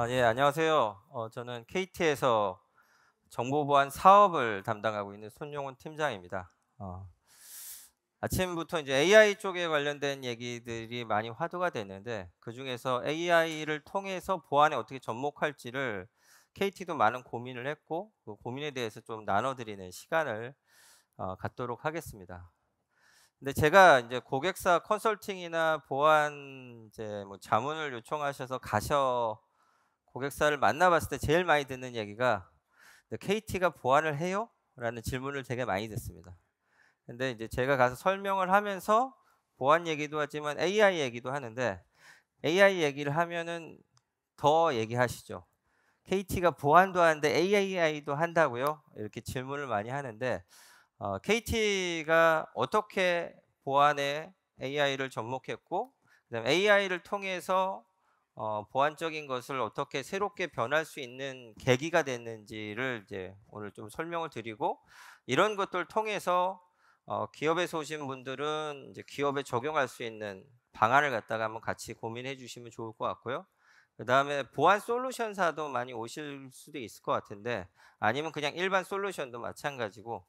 예, 안녕하세요. 저는 KT에서 정보보안 사업을 담당하고 있는 손용훈 팀장입니다. 아침부터 이제 AI 쪽에 관련된 얘기들이 많이 화두가 됐는데, 그중에서 AI를 통해서 보안에 어떻게 접목할지를 KT도 많은 고민을 했고, 그 고민에 대해서 좀 나눠드리는 시간을 갖도록 하겠습니다. 근데 제가 이제 고객사 컨설팅이나 보안 이제 뭐 자문을 요청하셔서 고객사를 만나봤을 때 제일 많이 듣는 얘기가 "네, KT가 보완을 해요?" 라는 질문을 되게 많이 듣습니다. 근데 이제 제가 가서 설명을 하면서 보안 얘기도 하지만 AI 얘기도 하는데, AI 얘기를 하면은 더 얘기하시죠. "KT가 보안도 하는데 AI도 한다고요?" 이렇게 질문을 많이 하는데, KT가 어떻게 보안에 AI를 접목했고, 그다음에 AI를 통해서 보안적인 것을 어떻게 새롭게 변할 수 있는 계기가 됐는지를 이제 오늘 좀 설명을 드리고, 이런 것들을 통해서 기업에서 오신 분들은 이제 기업에 적용할 수 있는 방안을 갖다가 한번 같이 고민해 주시면 좋을 것 같고요. 그다음에 보안 솔루션사도 많이 오실 수도 있을 것 같은데, 아니면 그냥 일반 솔루션도 마찬가지고,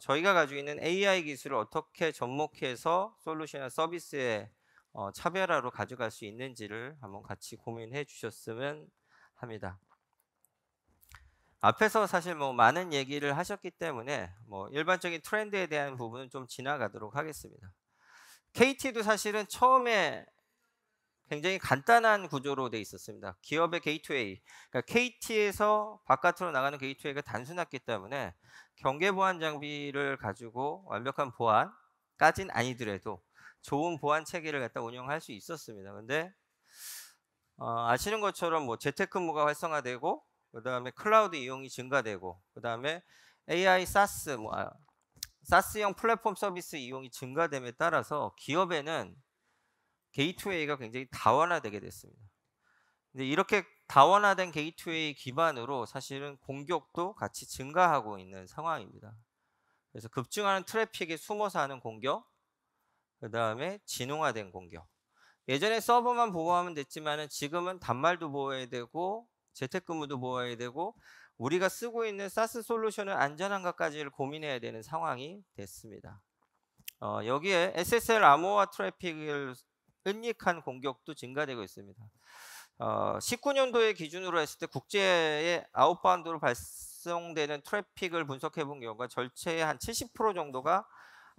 저희가 가지고 있는 AI 기술을 어떻게 접목해서 솔루션이나 서비스에 차별화로 가져갈 수 있는지를 한번 같이 고민해 주셨으면 합니다. 앞에서 사실 뭐 많은 얘기를 하셨기 때문에 뭐 일반적인 트렌드에 대한 부분은 좀 지나가도록 하겠습니다. KT도 사실은 처음에 굉장히 간단한 구조로 돼 있었습니다. 기업의 게이트웨이, 그러니까 KT에서 바깥으로 나가는 게이트웨이가 단순했기 때문에 경계 보안 장비를 가지고 완벽한 보안까진 아니더라도 좋은 보안 체계를 갖다 운영할 수 있었습니다. 근데 아시는 것처럼 뭐 재택근무가 활성화되고, 그다음에 클라우드 이용이 증가되고, 그다음에 AI 사스 사스형 플랫폼 서비스 이용이 증가됨에 따라서 기업에는 게이트웨이가 굉장히 다원화되게 됐습니다. 근데 이렇게 다원화된 게이트웨이 기반으로 사실은 공격도 같이 증가하고 있는 상황입니다. 그래서 급증하는 트래픽에 숨어서 하는 공격, 그다음에 진흥화된 공격. 예전에 서버만 보호하면 됐지만은 지금은 단말도 보호해야 되고 재택근무도 보호해야 되고, 우리가 쓰고 있는 사스 솔루션의 안전한가까지를 고민해야 되는 상황이 됐습니다. 여기에 SSL 암호화 트래픽을 은닉한 공격도 증가되고 있습니다. 19년도에 기준으로 했을 때 국제에 아웃바운드로 발송되는 트래픽을 분석해 본 결과 전체의 한 70% 정도가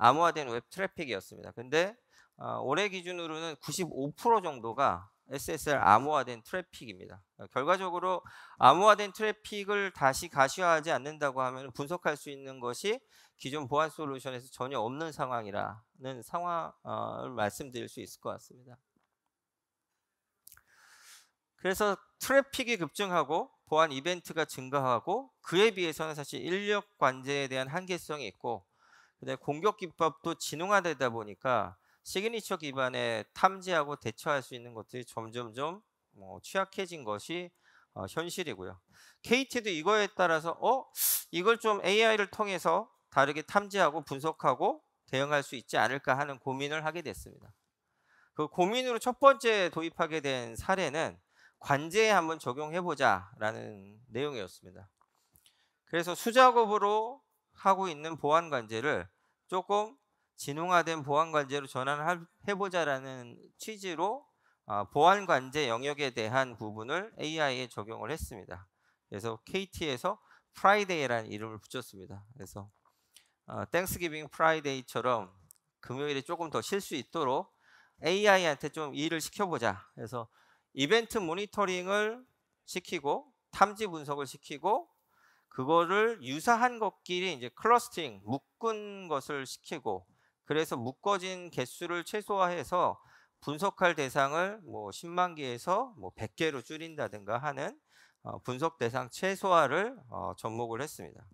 암호화된 웹 트래픽이었습니다. 근데 올해 기준으로는 95% 정도가 SSL 암호화된 트래픽입니다. 결과적으로 암호화된 트래픽을 다시 가시화하지 않는다고 하면 분석할 수 있는 것이 기존 보안 솔루션에서 전혀 없는 상황이라는 상황을 말씀드릴 수 있을 것 같습니다. 그래서 트래픽이 급증하고 보안 이벤트가 증가하고, 그에 비해서는 사실 인력 관제에 대한 한계성이 있고, 그다음에 공격 기법도 진흥화되다 보니까 시그니처 기반의 탐지하고 대처할 수 있는 것들이 점점점 취약해진 것이 현실이고요. KT도 이거에 따라서 이걸 좀 AI를 통해서 다르게 탐지하고 분석하고 대응할 수 있지 않을까 하는 고민을 하게 됐습니다. 그 고민으로 첫 번째 도입하게 된 사례는 관제에 한번 적용해 보자라는 내용이었습니다. 그래서 수작업으로 하고 있는 보안 관제를 조금 진흥화된 보안 관제로 전환을 해 보자라는 취지로 보안 관제 영역에 대한 부분을 AI에 적용을 했습니다. 그래서 KT에서 프라이데이라는 이름을 붙였습니다. 그래서 땡스기빙 프라이데이처럼 금요일에 조금 더 쉴 수 있도록 AI한테 좀 일을 시켜보자. 그래서 이벤트 모니터링을 시키고 탐지 분석을 시키고, 그거를 유사한 것끼리 이제 클러스팅 묶은 것을 시키고, 그래서 묶어진 개수를 최소화해서 분석할 대상을 뭐 10만 개에서 뭐 100개로 줄인다든가 하는 분석 대상 최소화를 접목을 했습니다.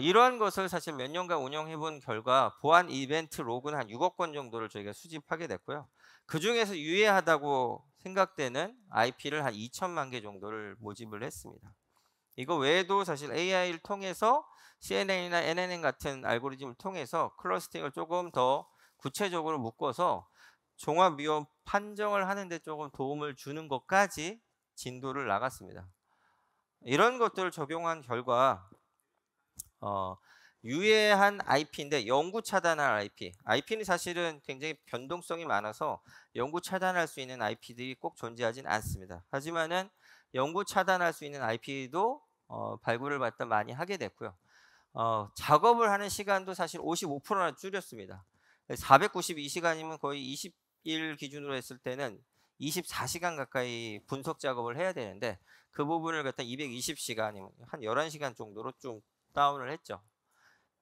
이러한 것을 사실 몇 년간 운영해 본 결과 보안 이벤트 로그는 한 6억 건 정도를 저희가 수집하게 됐고요. 그중에서 유해하다고 생각되는 IP를 한 2천만 개 정도를 모집을 했습니다. 이거 외에도 사실 AI를 통해서 CNN이나 NNN 같은 알고리즘을 통해서 클러스팅을 조금 더 구체적으로 묶어서 종합 위험 판정을 하는데 조금 도움을 주는 것까지 진도를 나갔습니다. 이런 것들을 적용한 결과 유해한 IP인데 영구 차단할 IP. IP는 사실은 굉장히 변동성이 많아서 영구 차단할 수 있는 IP들이 꼭 존재하진 않습니다. 하지만은 영구 차단할 수 있는 IP도 발굴을 받다 많이 하게 됐고요. 작업을 하는 시간도 사실 55%나 줄였습니다. 492시간이면 거의 20일 기준으로 했을 때는 24시간 가까이 분석 작업을 해야 되는데 그 부분을 갖다 220시간이면 한 11시간 정도로 좀 다운을 했죠.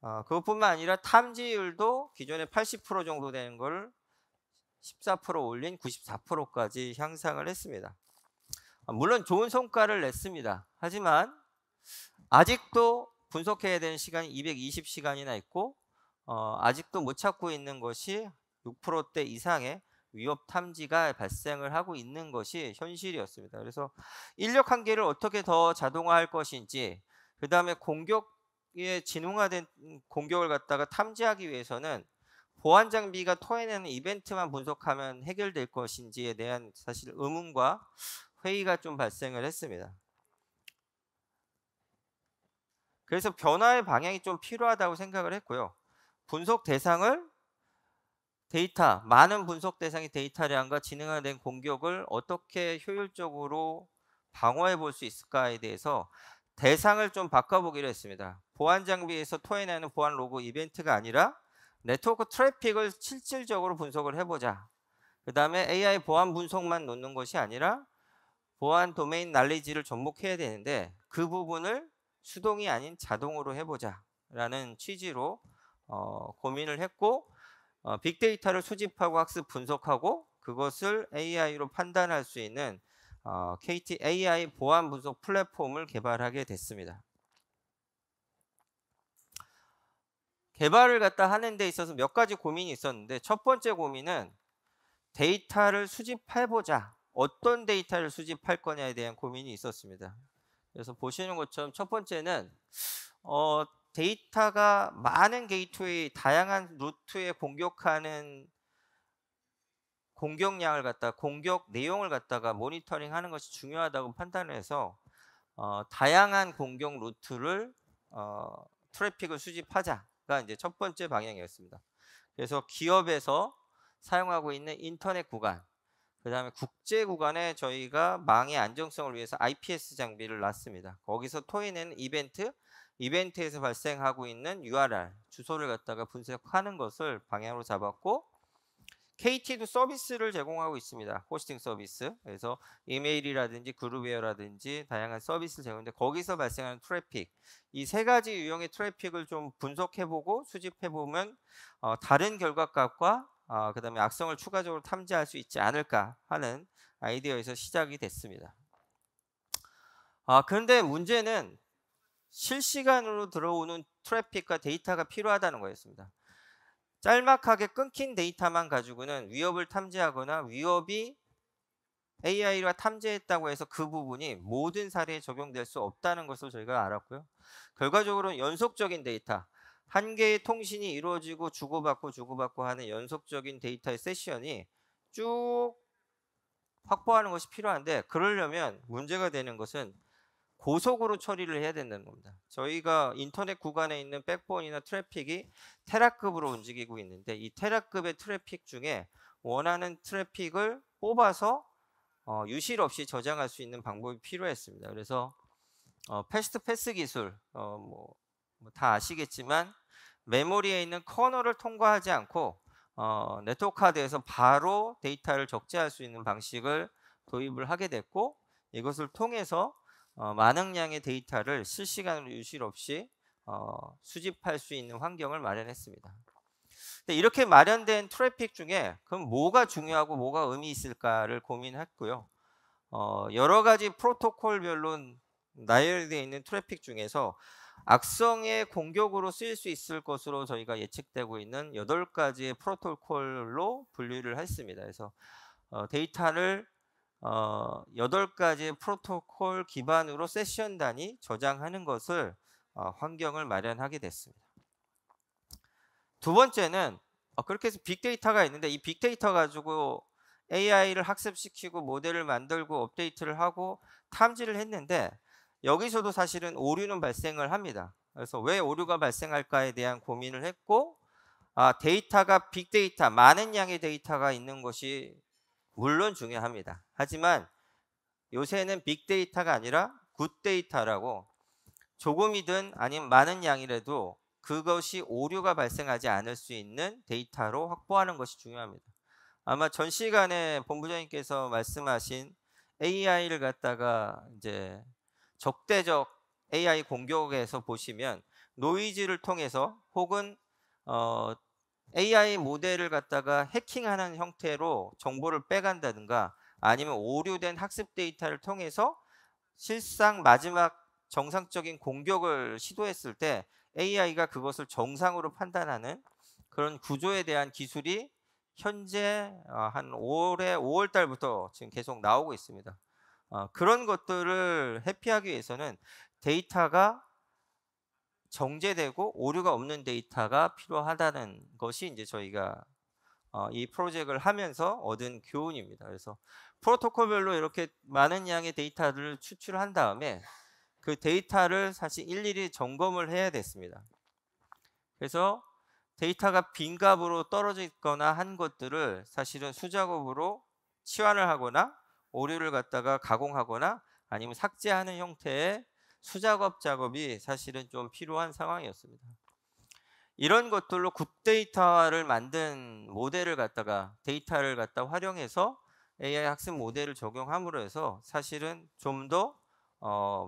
그것뿐만 아니라 탐지율도 기존에 80% 정도 되는 걸 14% 올린 94%까지 향상을 했습니다. 물론 좋은 성과를 냈습니다. 하지만 아직도 분석해야 되는 시간이 220시간이나 있고 아직도 못 찾고 있는 것이 6%대 이상의 위협 탐지가 발생을 하고 있는 것이 현실이었습니다. 그래서 인력 한계를 어떻게 더 자동화할 것인지, 그 다음에 공격에 지능화된 공격을 갖다가 탐지하기 위해서는 보안 장비가 토해내는 이벤트만 분석하면 해결될 것인지에 대한 사실 의문과 회의가 좀 발생을 했습니다. 그래서 변화의 방향이 좀 필요하다고 생각을 했고요. 분석 대상을 많은 분석 대상의 데이터량과 지능화된 공격을 어떻게 효율적으로 방어해 볼 수 있을까에 대해서 대상을 좀 바꿔보기로 했습니다. 보안 장비에서 토해내는 보안 로그 이벤트가 아니라 네트워크 트래픽을 실질적으로 분석을 해보자. 그 다음에 AI 보안 분석만 놓는 것이 아니라 보안 도메인 날리지를 접목해야 되는데 그 부분을 수동이 아닌 자동으로 해보자 라는 취지로 고민을 했고, 빅데이터를 수집하고 학습 분석하고 그것을 AI로 판단할 수 있는 KT AI 보안 분석 플랫폼을 개발하게 됐습니다. 개발을 갖다 하는 데 있어서 몇 가지 고민이 있었는데, 첫 번째 고민은 데이터를 수집해보자. 어떤 데이터를 수집할 거냐에 대한 고민이 있었습니다. 그래서 보시는 것처럼 첫 번째는 데이터가 많은 게이트웨이, 다양한 루트에 공격하는 공격량을 갖다가, 공격 내용을 갖다가 모니터링하는 것이 중요하다고 판단해서 다양한 공격 루트를 트래픽을 수집하자가 이제 첫 번째 방향이었습니다. 그래서 기업에서 사용하고 있는 인터넷 구간, 그 다음에 국제 구간에 저희가 망의 안정성을 위해서 IPS 장비를 놨습니다. 거기서 토해내는 이벤트에서 발생하고 있는 URL, 주소를 갖다가 분석하는 것을 방향으로 잡았고, KT도 서비스를 제공하고 있습니다. 호스팅 서비스. 그래서 이메일이라든지 그룹웨어라든지 다양한 서비스를 제공하는데 거기서 발생하는 트래픽, 이 세 가지 유형의 트래픽을 좀 분석해보고 수집해보면 다른 결과값과 그 다음에 악성을 추가적으로 탐지할 수 있지 않을까 하는 아이디어에서 시작이 됐습니다. 그런데 문제는 실시간으로 들어오는 트래픽과 데이터가 필요하다는 거였습니다. 짤막하게 끊긴 데이터만 가지고는 위협을 탐지하거나 위협이 AI가 탐지했다고 해서 그 부분이 모든 사례에 적용될 수 없다는 것을 저희가 알았고요. 결과적으로 연속적인 데이터, 한 개의 통신이 이루어지고 주고받고 하는 연속적인 데이터의 세션이 쭉 확보하는 것이 필요한데, 그러려면 문제가 되는 것은 고속으로 처리를 해야 된다는 겁니다. 저희가 인터넷 구간에 있는 백본이나 트래픽이 테라급으로 움직이고 있는데 이 테라급의 트래픽 중에 원하는 트래픽을 뽑아서 유실 없이 저장할 수 있는 방법이 필요했습니다. 그래서 패스트 패스 기술, 다 아시겠지만 메모리에 있는 커널을 통과하지 않고 네트워크 카드에서 바로 데이터를 적재할 수 있는 방식을 도입을 하게 됐고, 이것을 통해서 많은 양의 데이터를 실시간으로 유실 없이 수집할 수 있는 환경을 마련했습니다. 근데 이렇게 마련된 트래픽 중에 그럼 뭐가 중요하고 뭐가 의미 있을까를 고민했고요. 여러 가지 프로토콜별로 나열되어 있는 트래픽 중에서 악성의 공격으로 쓰일 수 있을 것으로 저희가 예측되고 있는 8가지의 프로토콜로 분류를 했습니다. 그래서 데이터를 8가지의 프로토콜 기반으로 세션 단위 저장하는 것을 환경을 마련하게 됐습니다. 두 번째는 그렇게 해서 빅데이터가 있는데 이 빅데이터 가지고 AI를 학습시키고 모델을 만들고 업데이트를 하고 탐지를 했는데 여기서도 사실은 오류는 발생을 합니다. 그래서 왜 오류가 발생할까에 대한 고민을 했고 데이터가 빅데이터, 많은 양의 데이터가 있는 것이 물론 중요합니다. 하지만 요새는 빅데이터가 아니라 굿데이터라고 조금이든 아니면 많은 양이라도 그것이 오류가 발생하지 않을 수 있는 데이터로 확보하는 것이 중요합니다. 아마 전 시간에 본부장님께서 말씀하신 AI를 갖다가 이제 적대적 AI 공격에서 보시면 노이즈를 통해서 혹은 AI 모델을 갖다가 해킹하는 형태로 정보를 빼간다든가 아니면 오류된 학습 데이터를 통해서 실상 마지막 정상적인 공격을 시도했을 때 AI가 그것을 정상으로 판단하는 그런 구조에 대한 기술이 현재 한 올해 5월 달부터 지금 계속 나오고 있습니다. 그런 것들을 회피하기 위해서는 데이터가 정제되고 오류가 없는 데이터가 필요하다는 것이 이제 저희가 이 프로젝트를 하면서 얻은 교훈입니다. 그래서 프로토콜별로 이렇게 많은 양의 데이터를 추출한 다음에 그 데이터를 사실 일일이 점검을 해야 됐습니다. 그래서 데이터가 빈 값으로 떨어져 있거나 한 것들을 사실은 수작업으로 치환을 하거나 오류를 갖다가 가공하거나 아니면 삭제하는 형태의 수작업 작업이 사실은 좀 필요한 상황이었습니다. 이런 것들로 굿데이터를 만든 모델을 갖다가 데이터를 갖다 활용해서 AI 학습 모델을 적용함으로 해서 사실은 좀 더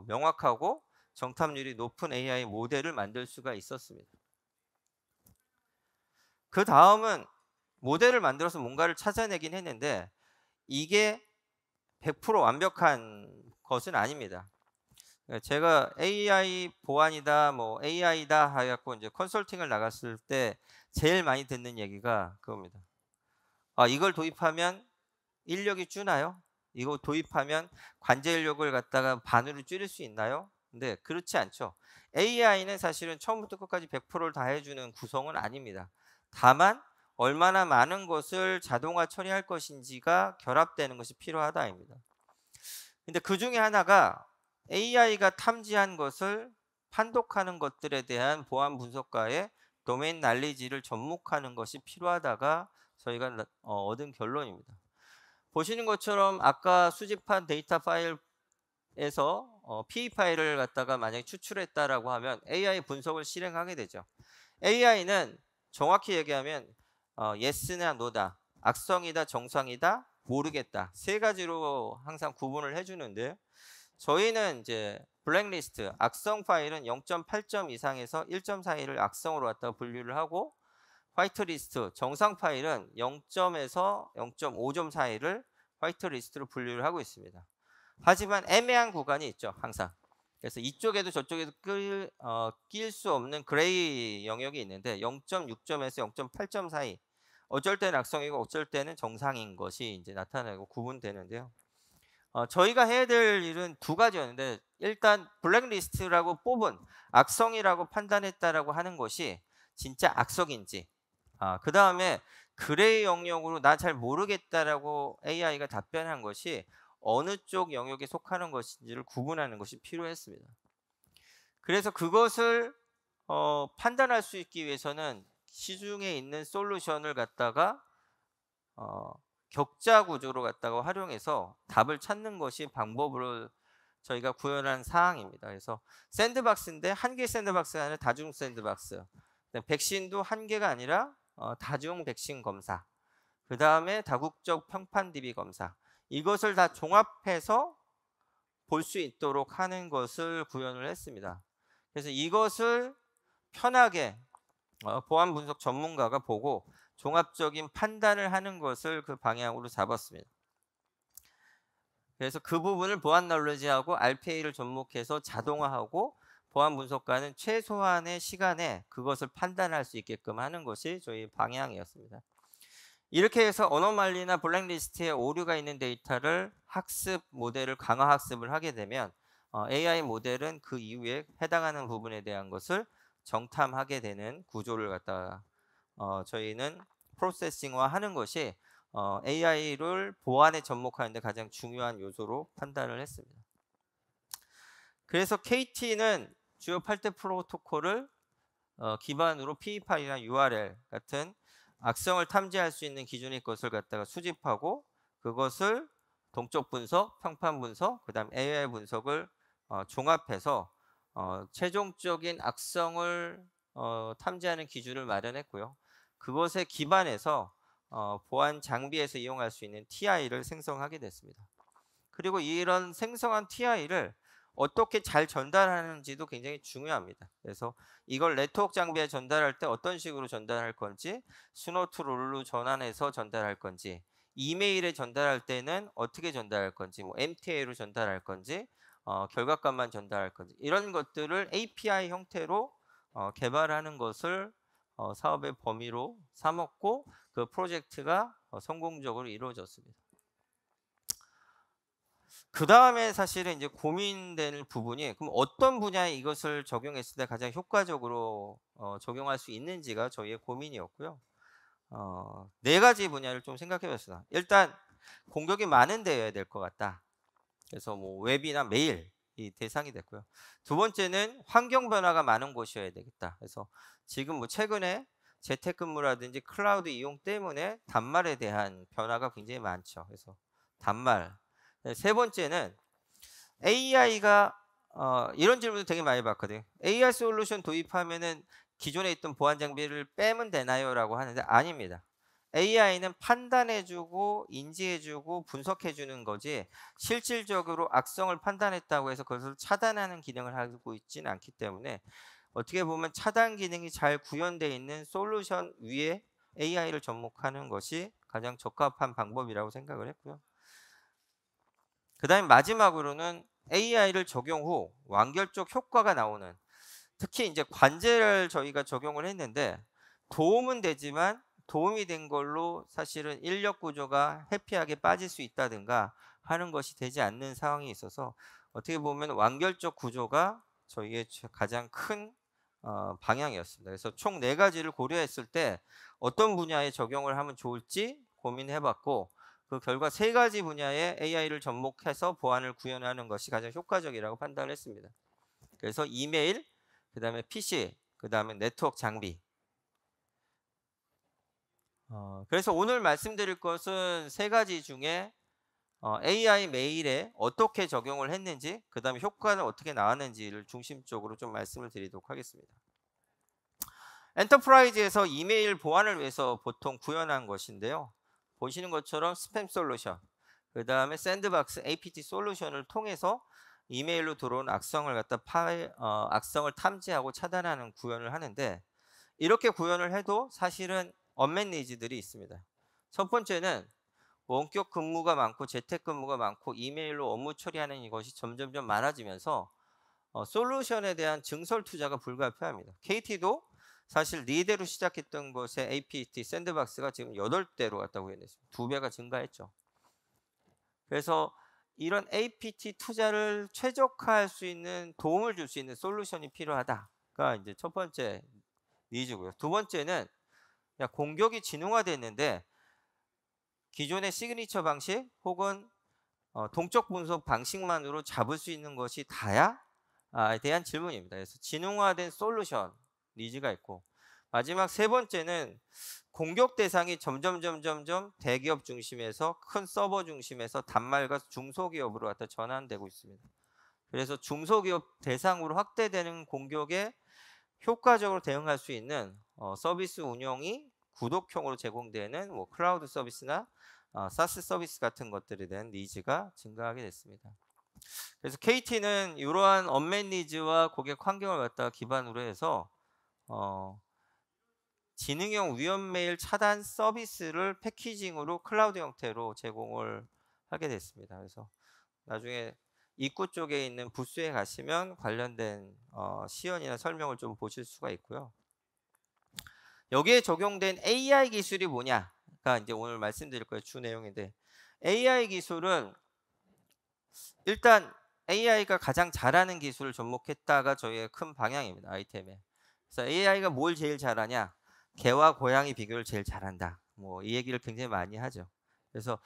명확하고 정답률이 높은 AI 모델을 만들 수가 있었습니다. 그 다음은 모델을 만들어서 뭔가를 찾아내긴 했는데 이게 100% 완벽한 것은 아닙니다. 제가 AI 보안이다, 뭐 AI다 하여갖고 이제 컨설팅을 나갔을 때 제일 많이 듣는 얘기가 그겁니다. 이걸 도입하면 인력이 주나요? 이거 도입하면 관제 인력을 갖다가 반으로 줄일 수 있나요? 근데 그렇지 않죠. AI는 사실은 처음부터 끝까지 100%를 다 해주는 구성은 아닙니다. 다만 얼마나 많은 것을 자동화 처리할 것인지가 결합되는 것이 필요하다입니다. 근데 그 중에 하나가 AI가 탐지한 것을 판독하는 것들에 대한 보안 분석가의 도메인 날리지를 접목하는 것이 필요하다가 저희가 얻은 결론입니다. 보시는 것처럼 아까 수집한 데이터 파일에서 PE 파일을 갖다가 만약에 추출했다라고 하면 AI 분석을 실행하게 되죠. AI는 정확히 얘기하면 yes나 no다, 악성이다, 정상이다, 모르겠다 세 가지로 항상 구분을 해주는데 저희는 이제 블랙리스트, 악성 파일은 0.8점 이상에서 1.41을 악성으로 갖다가 분류를 하고 화이트리스트, 정상 파일은 0점에서 0.5점 사이를 화이트리스트로 분류를 하고 있습니다. 하지만 애매한 구간이 있죠, 항상. 그래서 이쪽에도 저쪽에도 낄 수 없는 그레이 영역이 있는데 0.6점에서 0.8점 사이 어쩔 때는 악성이고 어쩔 때는 정상인 것이 이제 나타나고 구분되는데요. 저희가 해야 될 일은 두 가지였는데 일단 블랙리스트라고 뽑은 악성이라고 판단했다라고 하는 것이 진짜 악성인지 그 다음에 그레이 영역으로 나 잘 모르겠다라고 AI가 답변한 것이 어느 쪽 영역에 속하는 것인지를 구분하는 것이 필요했습니다. 그래서 그것을 판단할 수 있기 위해서는 시중에 있는 솔루션을 갖다가 격자 구조로 갖다가 활용해서 답을 찾는 것이 방법으로 저희가 구현한 사항입니다. 그래서 샌드박스인데 한 개 샌드박스가 아니라 다중 샌드박스. 백신도 한 개가 아니라 다중 백신 검사. 그 다음에 다국적 평판 DB 검사. 이것을 다 종합해서 볼 수 있도록 하는 것을 구현을 했습니다. 그래서 이것을 편하게 보안 분석 전문가가 보고 종합적인 판단을 하는 것을 그 방향으로 잡았습니다. 그래서 그 부분을 보안 널리지하고 RPA를 접목해서 자동화하고 보안 분석가는 최소한의 시간에 그것을 판단할 수 있게끔 하는 것이 저희 방향이었습니다. 이렇게 해서 어노말리나 블랙리스트에 오류가 있는 데이터를 학습 모델을 강화 학습을 하게 되면 AI 모델은 그 이후에 해당하는 부분에 대한 것을 정탐하게 되는 구조를 갖다가 저희는 프로세싱화 하는 것이 AI를 보안에 접목하는 데 가장 중요한 요소로 판단을 했습니다. 그래서 KT는 주요 8대 프로토콜을 기반으로 PE5이나 URL 같은 악성을 탐지할 수 있는 기준의 것을 갖다가 수집하고 그것을 동적 분석, 평판 분석, 그다음 AI 분석을 종합해서 최종적인 악성을 탐지하는 기준을 마련했고요. 그것에 기반해서 보안 장비에서 이용할 수 있는 TI를 생성하게 됐습니다. 그리고 이런 생성한 TI를 어떻게 잘 전달하는지도 굉장히 중요합니다. 그래서 이걸 네트워크 장비에 전달할 때 어떤 식으로 전달할 건지, 스노트 롤로 전환해서 전달할 건지, 이메일에 전달할 때는 어떻게 전달할 건지, 뭐 MTA로 전달할 건지, 결과값만 전달할 건지 이런 것들을 API 형태로 개발하는 것을 사업의 범위로 삼았고 그 프로젝트가 성공적으로 이루어졌습니다. 그 다음에 사실은 이제 고민되는 부분이 그럼 어떤 분야에 이것을 적용했을 때 가장 효과적으로 적용할 수 있는지가 저희의 고민이었고요. 네 가지 분야를 좀 생각해 봤습니다. 일단 공격이 많은 데여야 될 것 같다. 그래서 뭐 웹이나 메일이 대상이 됐고요. 두 번째는 환경 변화가 많은 곳이어야 되겠다. 그래서 지금 뭐 최근에 재택근무라든지 클라우드 이용 때문에 단말에 대한 변화가 굉장히 많죠. 그래서 단말. 세 번째는 AI가 이런 질문도 되게 많이 받거든요. AI 솔루션 도입하면은 기존에 있던 보안 장비를 빼면 되나요?라고 하는데 아닙니다. AI는 판단해주고 인지해주고 분석해주는 거지 실질적으로 악성을 판단했다고 해서 그것을 차단하는 기능을 하고 있지는 않기 때문에 어떻게 보면 차단 기능이 잘 구현되어 있는 솔루션 위에 AI를 접목하는 것이 가장 적합한 방법이라고 생각을 했고요. 그 다음에 마지막으로는 AI를 적용 후 완결적 효과가 나오는 특히 이제 관제를 저희가 적용을 했는데 도움은 되지만 도움이 된 걸로 사실은 인력 구조가 해피하게 빠질 수 있다든가 하는 것이 되지 않는 상황이 있어서 어떻게 보면 완결적 구조가 저희의 가장 큰 방향이었습니다. 그래서 총 4가지를 고려했을 때 어떤 분야에 적용을 하면 좋을지 고민해봤고 그 결과 3가지 분야에 AI를 접목해서 보안을 구현하는 것이 가장 효과적이라고 판단을 했습니다. 그래서 이메일, 그 다음에 PC, 그 다음에 네트워크 장비. 그래서 오늘 말씀드릴 것은 3가지 중에 AI 메일에 어떻게 적용을 했는지, 그 다음에 효과는 어떻게 나왔는지를 중심적으로 좀 말씀을 드리도록 하겠습니다. 엔터프라이즈에서 이메일 보안을 위해서 보통 구현한 것인데요. 보시는 것처럼 스팸 솔루션, 그 다음에 샌드박스 APT 솔루션을 통해서 이메일로 들어온 악성을 악성을 탐지하고 차단하는 구현을 하는데 이렇게 구현을 해도 사실은 언맷 니즈들이 있습니다. 첫 번째는 원격 근무가 많고 재택 근무가 많고 이메일로 업무 처리하는 이것이 점점점 많아지면서 솔루션에 대한 증설 투자가 불가피합니다. KT도 사실 4대로 시작했던 것에 APT 샌드박스가 지금 8대로 갔다고 했습니다. 2배가 증가했죠. 그래서 이런 APT 투자를 최적화할 수 있는 도움을 줄 수 있는 솔루션이 필요하다가 이제 첫 번째 니즈고요. 두 번째는 공격이 진흥화됐는데 기존의 시그니처 방식 혹은 동적 분석 방식만으로 잡을 수 있는 것이 다야? 에 대한 질문입니다. 그래서 진흥화된 솔루션 니즈가 있고 마지막 세 번째는 공격 대상이 점점 대기업 중심에서 큰 서버 중심에서 단말과 중소기업으로 갖다 전환되고 있습니다. 그래서 중소기업 대상으로 확대되는 공격에 효과적으로 대응할 수 있는 서비스 운영이 구독형으로 제공되는 뭐 클라우드 서비스나 사스 서비스 같은 것들에 대한 니즈가 증가하게 됐습니다. 그래서 KT는 이러한 언맷 니즈와 고객 환경을 갖다가 기반으로 해서 지능형 위험 메일 차단 서비스를 패키징으로 클라우드 형태로 제공을 하게 됐습니다. 그래서 나중에 입구 쪽에 있는 부스에 가시면 관련된 시연이나 설명을 좀 보실 수가 있고요. 여기에 적용된 AI 기술이 뭐냐가 이제 오늘 말씀드릴 거예요. 주 내용인데 AI 기술은 일단 AI가 가장 잘하는 기술을 접목했다가 저희의 큰 방향입니다. 아이템에. 그래서 AI가 뭘 제일 잘하냐? 개와 고양이 비교를 제일 잘한다. 뭐 이 얘기를 굉장히 많이 하죠. 그래서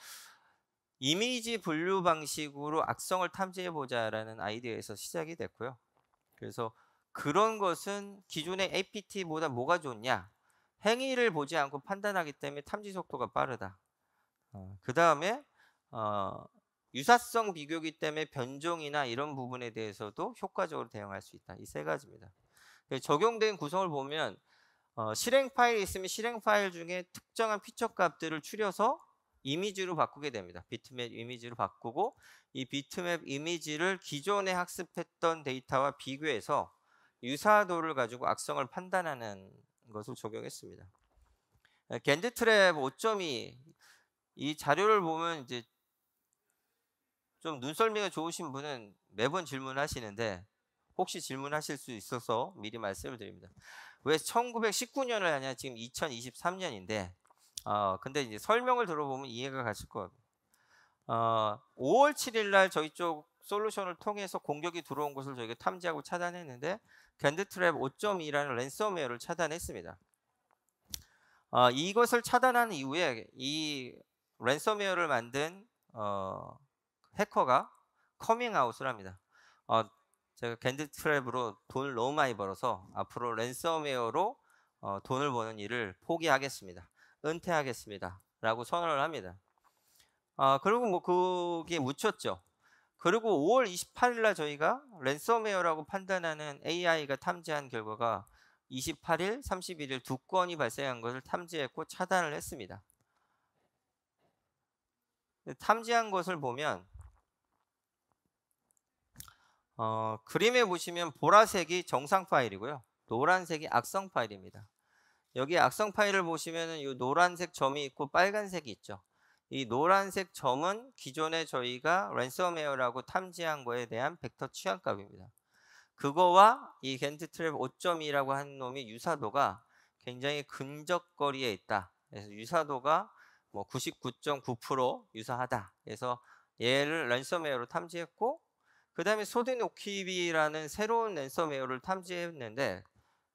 이미지 분류 방식으로 악성을 탐지해 보자라는 아이디어에서 시작이 됐고요. 그래서 그런 것은 기존의 APT보다 뭐가 좋냐? 행위를 보지 않고 판단하기 때문에 탐지 속도가 빠르다. 그다음에 어, 유사성 비교기 때문에 변종이나 이런 부분에 대해서도 효과적으로 대응할 수 있다. 이 세 가지입니다. 적용된 구성을 보면 실행 파일이 있으면 실행 파일 중에 특정한 피처 값들을 추려서 이미지로 바꾸게 됩니다. 비트맵 이미지로 바꾸고 이 비트맵 이미지를 기존에 학습했던 데이터와 비교해서 유사도를 가지고 악성을 판단하는 것을 적용했습니다. 겐드 트랩 5.2 이 자료를 보면 이제 좀 눈썰미가 좋으신 분은 매번 질문하시는데 혹시 질문하실 수 있어서 미리 말씀을 드립니다. 왜 1919년을 하냐? 지금 2023년인데 근데 이제 설명을 들어보면 이해가 가실 거예요. 5월 7일 날 저희 쪽 솔루션을 통해서 공격이 들어온 것을 저희가 탐지하고 차단했는데 겐드트랩 5.2라는 랜섬웨어를 차단했습니다. 이것을 차단한 이후에 이 랜섬웨어를 만든 해커가 커밍아웃을 합니다. 제가 겐드트랩으로 돈을 너무 많이 벌어서 앞으로 랜섬웨어로 돈을 버는 일을 포기하겠습니다. 은퇴하겠습니다. 라고 선언을 합니다. 그리고 뭐 그게 묻혔죠. 그리고 5월 28일 날 저희가 랜섬웨어라고 판단하는 AI가 탐지한 결과가 28일, 31일 두 건이 발생한 것을 탐지했고 차단을 했습니다. 탐지한 것을 보면 그림에 보시면 보라색이 정상 파일이고요. 노란색이 악성 파일입니다. 여기 악성 파일을 보시면은 이 노란색 점이 있고 빨간색이 있죠. 이 노란색 점은 기존에 저희가 랜섬웨어라고 탐지한 거에 대한 벡터 취향값입니다. 그거와 이 겐트트랩 5.2라고 하는 놈이 유사도가 굉장히 근접거리에 있다. 그래서 유사도가 뭐 99.9% 유사하다. 그래서 얘를 랜섬웨어로 탐지했고 그 다음에 소딘오키비라는 새로운 랜섬웨어를 탐지했는데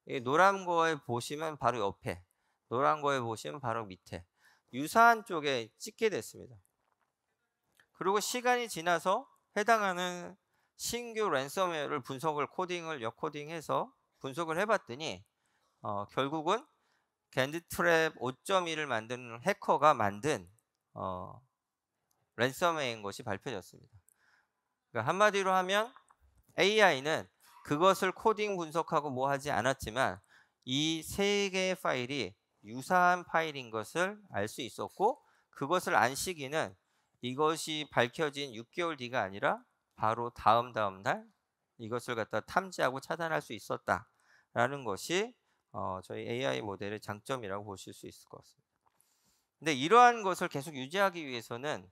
이 노란 거에 보시면 바로 옆에 노란 거에 보시면 바로 밑에 유사한 쪽에 찍게 됐습니다. 그리고 시간이 지나서 해당하는 신규 랜섬웨어를 분석을 코딩을 역코딩해서 분석을 해봤더니 결국은 겐드트랩 5.1을 만드는 해커가 만든 랜섬웨어인 것이 밝혀졌습니다. 그러니까 한마디로 하면 AI는 그것을 코딩 분석하고 뭐 하지 않았지만 이 세 개의 파일이 유사한 파일인 것을 알 수 있었고 그것을 안 시기는 이것이 밝혀진 6개월 뒤가 아니라 바로 다음 날 이것을 갖다 탐지하고 차단할 수 있었다라는 것이 저희 AI 모델의 장점이라고 보실 수 있을 것 같습니다. 근데 이러한 것을 계속 유지하기 위해서는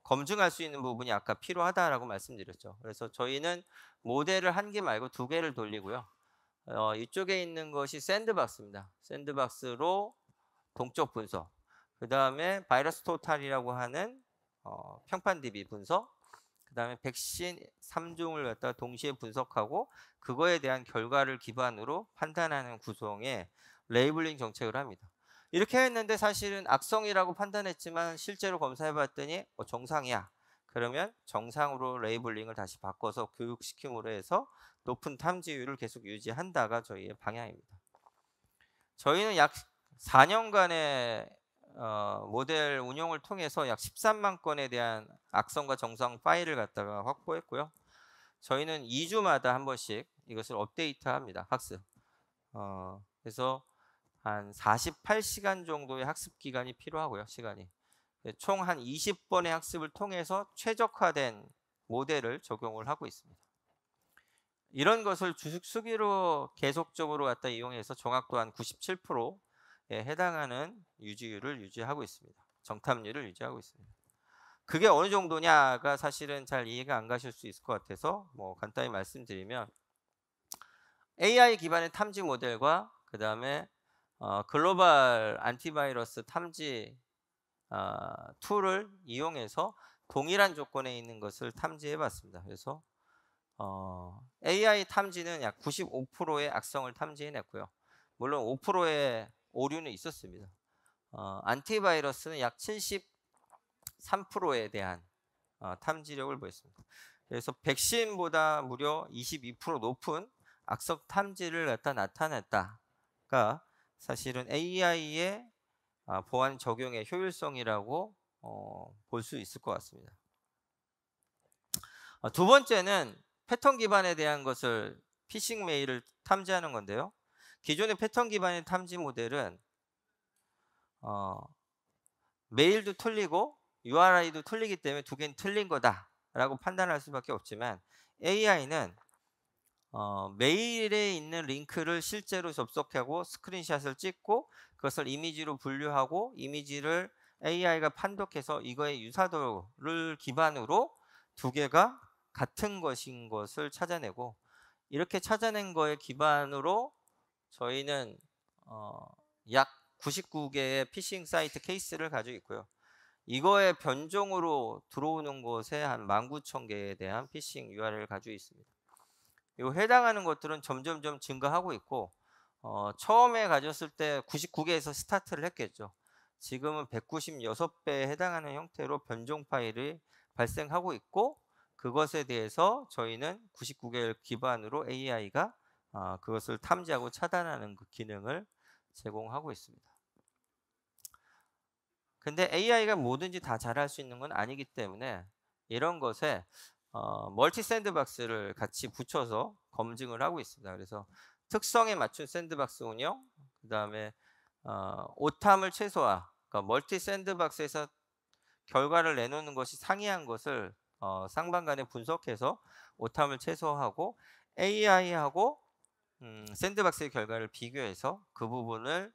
검증할 수 있는 부분이 아까 필요하다라고 말씀드렸죠. 그래서 저희는 모델을 한 개 말고 두 개를 돌리고요. 이쪽에 있는 것이 샌드박스입니다. 샌드박스로 동적 분석, 그 다음에 바이러스 토탈이라고 하는 평판 DB 분석, 그 다음에 백신 3종을 갖다 동시에 분석하고 그거에 대한 결과를 기반으로 판단하는 구성의 레이블링 정책을 합니다. 이렇게 했는데 사실은 악성이라고 판단했지만 실제로 검사해봤더니 정상이야. 그러면 정상으로 레이블링을 다시 바꿔서 교육시킴으로 해서 높은 탐지율을 계속 유지한다가 저희의 방향입니다. 저희는 약 4년간의 모델 운용을 통해서 약 13만 건에 대한 악성과 정상 파일을 갖다가 확보했고요. 저희는 2주마다 한 번씩 이것을 업데이트합니다. 학습. 그래서 한 48시간 정도의 학습 기간이 필요하고요. 시간이. 총 한 20번의 학습을 통해서 최적화된 모델을 적용을 하고 있습니다. 이런 것을 주식수기로 계속적으로 갖다 이용해서 정확도 한 97%에 해당하는 유지율을 유지하고 있습니다. 정탐률을 유지하고 있습니다. 그게 어느 정도냐가 사실은 잘 이해가 안 가실 수 있을 것 같아서 뭐 간단히 말씀드리면 AI 기반의 탐지 모델과 그 다음에 글로벌 안티바이러스 탐지 툴을 이용해서 동일한 조건에 있는 것을 탐지해 봤습니다. 그래서 AI 탐지는 약 95%의 악성을 탐지해냈고요. 물론 5%의 오류는 있었습니다. 안티바이러스는 약 73%에 대한 탐지력을 보였습니다. 그래서 백신보다 무려 22% 높은 악성 탐지를 나타냈다가 사실은 AI의 보안 적용의 효율성이라고 볼 수 있을 것 같습니다. 두 번째는 패턴 기반에 대한 것을 피싱 메일을 탐지하는 건데요. 기존의 패턴 기반의 탐지 모델은 메일도 틀리고 URI도 틀리기 때문에 두 개는 틀린 거다라고 판단할 수밖에 없지만 AI는 메일에 있는 링크를 실제로 접속하고 스크린샷을 찍고 그것을 이미지로 분류하고 이미지를 AI가 판독해서 이거의 유사도를 기반으로 두 개가 같은 것인 것을 찾아내고 이렇게 찾아낸 거에 기반으로 저희는 약 99개의 피싱 사이트 케이스를 가지고 있고요. 이거의 변종으로 들어오는 것에 한 19,000개에 대한 피싱 URL을 가지고 있습니다. 이 해당하는 것들은 점점점 증가하고 있고 처음에 가졌을 때 99개에서 스타트를 했겠죠. 지금은 196배에 해당하는 형태로 변종 파일이 발생하고 있고 그것에 대해서 저희는 99개를 기반으로 AI가 그것을 탐지하고 차단하는 그 기능을 제공하고 있습니다. 근데 AI가 뭐든지 다 잘할 수 있는 건 아니기 때문에 이런 것에 멀티 샌드박스를 같이 붙여서 검증을 하고 있습니다. 그래서 특성에 맞춘 샌드박스 운영, 그 다음에 오탐을 최소화, 그러니까 멀티 샌드박스에서 결과를 내놓는 것이 상이한 것을 쌍방간에 분석해서 오탐을 최소화하고 AI하고 샌드박스의 결과를 비교해서 그 부분을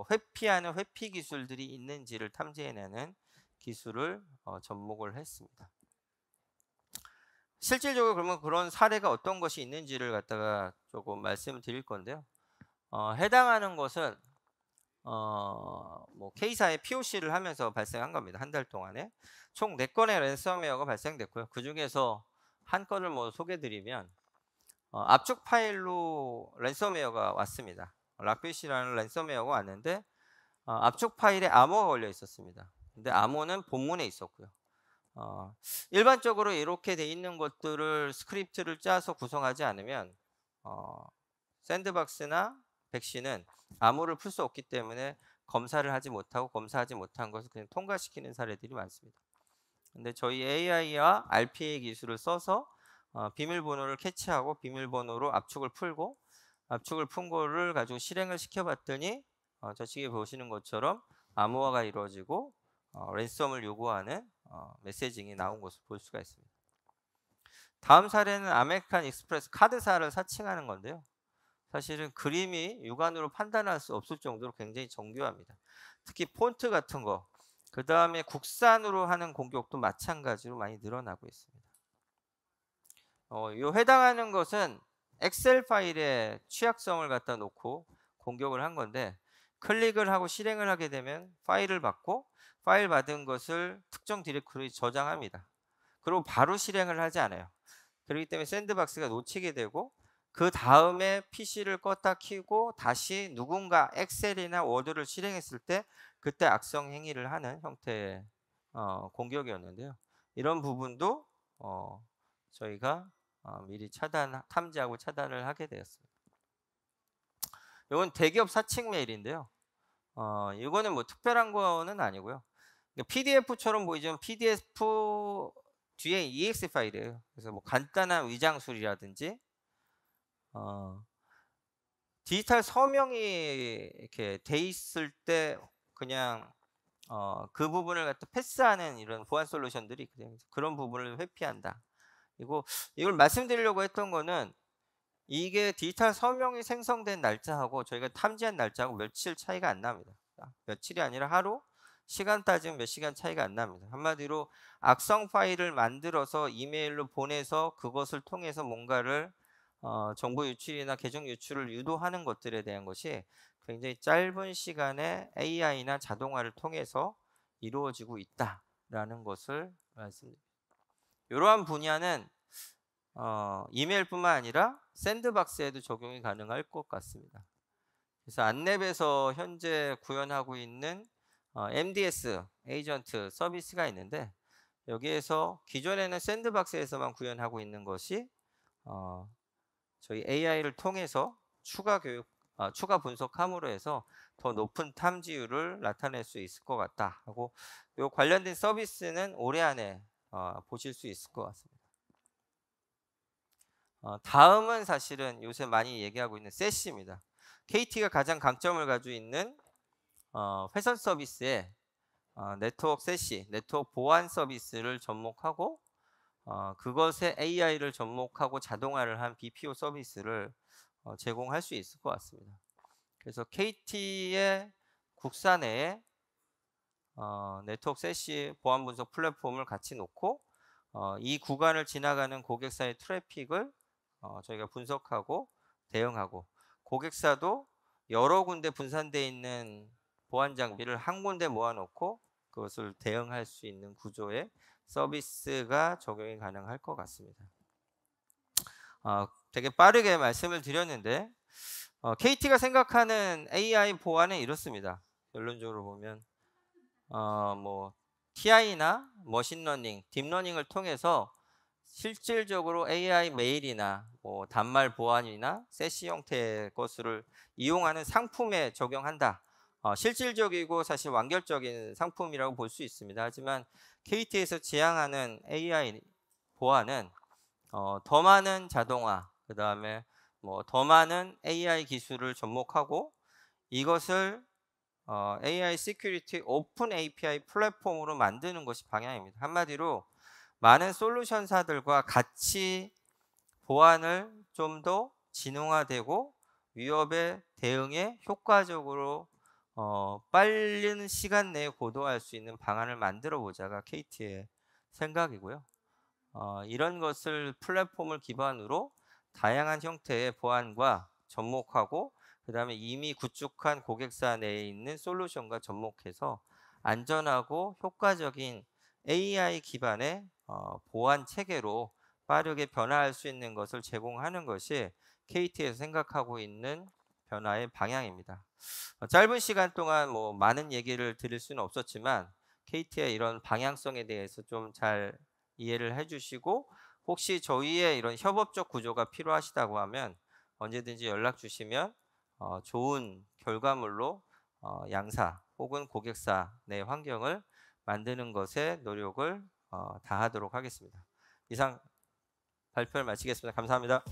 회피하는 회피 기술들이 있는지를 탐지해내는 기술을 접목을 했습니다. 실질적으로 그러면 그런 사례가 어떤 것이 있는지를 갖다가 조금 말씀을 드릴 건데요. 해당하는 것은 뭐 K사의 POC를 하면서 발생한 겁니다. 한 달 동안에 총 4건의 랜섬웨어가 발생됐고요. 그 중에서 한 건을 뭐 소개드리면 압축 파일로 랜섬웨어가 왔습니다. 락빗이라는 랜섬웨어가 왔는데 압축 파일에 암호가 걸려 있었습니다. 근데 암호는 본문에 있었고요. 일반적으로 이렇게 돼 있는 것들을 스크립트를 짜서 구성하지 않으면 샌드박스나 백신은 암호를 풀 수 없기 때문에 검사를 하지 못하고 검사하지 못한 것을 그냥 통과시키는 사례들이 많습니다. 근데 저희 AI와 RPA 기술을 써서 비밀번호를 캐치하고 비밀번호로 압축을 풀고 압축을 푼 거를 가지고 실행을 시켜봤더니 저쪽에 보시는 것처럼 암호화가 이루어지고 랜섬을 요구하는 메시징이 나온 것을 볼 수가 있습니다. 다음 사례는 아메리칸 익스프레스 카드사를 사칭하는 건데요. 사실은 그림이 육안으로 판단할 수 없을 정도로 굉장히 정교합니다. 특히 폰트 같은 거, 그 다음에 국산으로 하는 공격도 마찬가지로 많이 늘어나고 있습니다. 이 해당하는 것은 엑셀 파일에 취약성을 갖다 놓고 공격을 한 건데 클릭을 하고 실행을 하게 되면 파일을 받고 파일 받은 것을 특정 디렉토리에 저장합니다. 그리고 바로 실행을 하지 않아요. 그렇기 때문에 샌드박스가 놓치게 되고 그 다음에 PC를 껐다 켜고 다시 누군가 엑셀이나 워드를 실행했을 때 그때 악성 행위를 하는 형태의 공격이었는데요. 이런 부분도 저희가 미리 탐지하고 차단을 하게 되었습니다. 이건 대기업 사칭 메일인데요. 이거는 뭐 특별한 거는 아니고요. PDF처럼 보이지만 PDF 뒤에 EX 파일이에요. 그래서 뭐 간단한 위장술이라든지 디지털 서명이 이렇게 돼 있을 때 그냥 그 부분을 갖다 패스하는 이런 보안 솔루션들이 있거든요. 그런 부분을 회피한다. 이걸 말씀드리려고 했던 거는 이게 디지털 서명이 생성된 날짜하고 저희가 탐지한 날짜하고 며칠 차이가 안 납니다. 며칠이 아니라 하루, 시간 따지면 몇 시간 차이가 안 납니다. 한마디로 악성 파일을 만들어서 이메일로 보내서 그것을 통해서 뭔가를 정보 유출이나 계정 유출을 유도하는 것들에 대한 것이 굉장히 짧은 시간에 AI나 자동화를 통해서 이루어지고 있다라는 것을 말씀드립니다. 이러한 분야는 이메일뿐만 아니라 샌드박스에도 적용이 가능할 것 같습니다. 그래서 안랩에서 현재 구현하고 있는 MDS 에이전트 서비스가 있는데 여기에서 기존에는 샌드박스에서만 구현하고 있는 것이 저희 AI를 통해서 추가 분석함으로 해서 더 높은 탐지율을 나타낼 수 있을 것 같다 하고 요 관련된 서비스는 올해 안에 보실 수 있을 것 같습니다. 다음은 사실은 요새 많이 얘기하고 있는 세시입니다. KT가 가장 강점을 가지고 있는 회선 서비스에 네트워크 세시, 네트워크 보안 서비스를 접목하고 그것에 AI를 접목하고 자동화를 한 BPO 서비스를 제공할 수 있을 것 같습니다. 그래서 KT의 국산에 네트워크 세시 보안 분석 플랫폼을 같이 놓고 이 구간을 지나가는 고객사의 트래픽을 저희가 분석하고 대응하고 고객사도 여러 군데 분산되어 있는 보안 장비를 한 군데 모아놓고 그것을 대응할 수 있는 구조의 서비스가 적용이 가능할 것 같습니다. 되게 빠르게 말씀을 드렸는데 KT가 생각하는 AI 보안은 이렇습니다. 결론적으로 보면 뭐 TI나 머신러닝, 딥러닝을 통해서 실질적으로 AI 메일이나 뭐 단말 보안이나 세시 형태의 것을 이용하는 상품에 적용한다. 실질적이고 사실 완결적인 상품이라고 볼 수 있습니다. 하지만 KT에서 지향하는 AI 보안은 더 많은 자동화, 그 다음에 뭐 더 많은 AI 기술을 접목하고 이것을 AI 시큐리티 오픈 API 플랫폼으로 만드는 것이 방향입니다. 한마디로 많은 솔루션사들과 같이 보안을 좀 더 진흥화되고 위협에 대응에 효과적으로 빠른 시간 내에 고도화할 수 있는 방안을 만들어 보자가 KT의 생각이고요. 이런 것을 플랫폼을 기반으로 다양한 형태의 보안과 접목하고 그 다음에 이미 구축한 고객사 내에 있는 솔루션과 접목해서 안전하고 효과적인 AI 기반의 보안 체계로 빠르게 변화할 수 있는 것을 제공하는 것이 KT에서 생각하고 있는 변화의 방향입니다. 짧은 시간 동안 뭐 많은 얘기를 드릴 수는 없었지만 KT의 이런 방향성에 대해서 좀 잘 이해를 해주시고 혹시 저희의 이런 협업적 구조가 필요하시다고 하면 언제든지 연락 주시면 좋은 결과물로 양사 혹은 고객사 내 환경을 만드는 것에 노력을 다하도록 하겠습니다. 이상 발표를 마치겠습니다. 감사합니다.